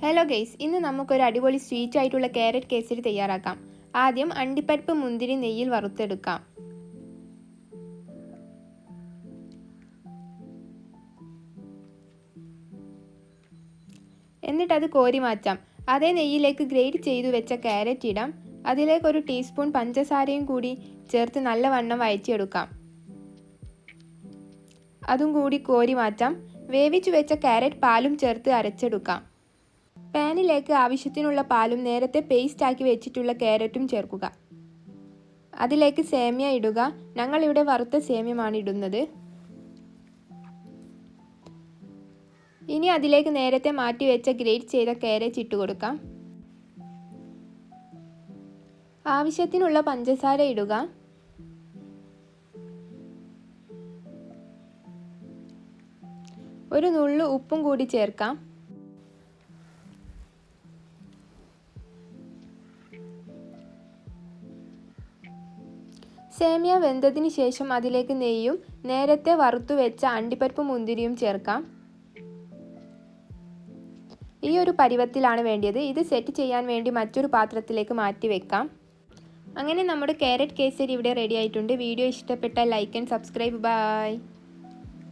Hello guys, ഇന്ന് നമുക്കൊരു അടിപൊളി സ്വീറ്റ് ആയിട്ടുള്ള ക്യാരറ്റ് കേസരി തയ്യാറാക്കാം. ആദ്യം അണ്ടിപ്പരിപ്പ് മുന്തിരി നെയ്യിൽ വറുത്തെടുക്കാം. എന്നിട്ടത് കോരി മാറ്റാം. അതേ നെയ്യിലേക്ക് ഗ്രേറ്റ് ചെയ്തു വെച്ച ക്യാരറ്റ് ഇടാം. അതിലേക്ക് ഒരു ടീസ്പൂൺ പഞ്ചസാരയും കൂടി ചേർത്ത് നല്ലവണ്ണം വഴറ്റിയെടുക്കാം. അതും കൂടി കോരി മാറ്റാം. വേവിച്ചു വെച്ച ക്യാരറ്റ് പാലും ചേർത്ത് അരച്ചെടുക്കാം. പാനിലേക്ക് ആവശ്യത്തിനുള്ള പാലും നേരത്തെ പേസ്റ്റ് ആക്കി വെച്ചിട്ടുള്ള ക്യാരറ്റും ചേർക്കുക. അതിലേക്ക് സേമിയ ഇടുക. ഞങ്ങളിവിടെ വറുത്ത സേമിയമാണ് ഇടുന്നത്. ഇനി അതിലേക്ക് നേരത്തെ മാറ്റി വെച്ച ഗ്രേറ്റ് ചെയ്ത ക്യാരറ്റ് ഇട്ട് കൊടുക്കാം. ആവശ്യത്തിനുള്ള പഞ്ചസാര ഇടുക. ഒരു നുള്ളു ഉപ്പും കൂടി ചേർക്കാം. സേമിയ വെന്തതിന് ശേഷം അതിലേക്ക് നെയ്യും നേരത്തെ വറുത്തു വെച്ച അണ്ടിപ്പരിപ്പ് മുന്തിരിയും ചേർക്കാം. ഈ ഒരു പരുവത്തിലാണ് വേണ്ടത്. ഇത് സെറ്റ് ചെയ്യാൻ വേണ്ടി മറ്റൊരു പാത്രത്തിലേക്ക് മാറ്റി വെക്കാം. അങ്ങനെ നമ്മുടെ ക്യാരറ്റ് കേസരി ഇവിടെ റെഡി ആയിട്ടുണ്ട്. വീഡിയോ ഇഷ്ടപ്പെട്ടാൽ ലൈക്ക് ആൻഡ് സബ്സ്ക്രൈബ്. ബൈ.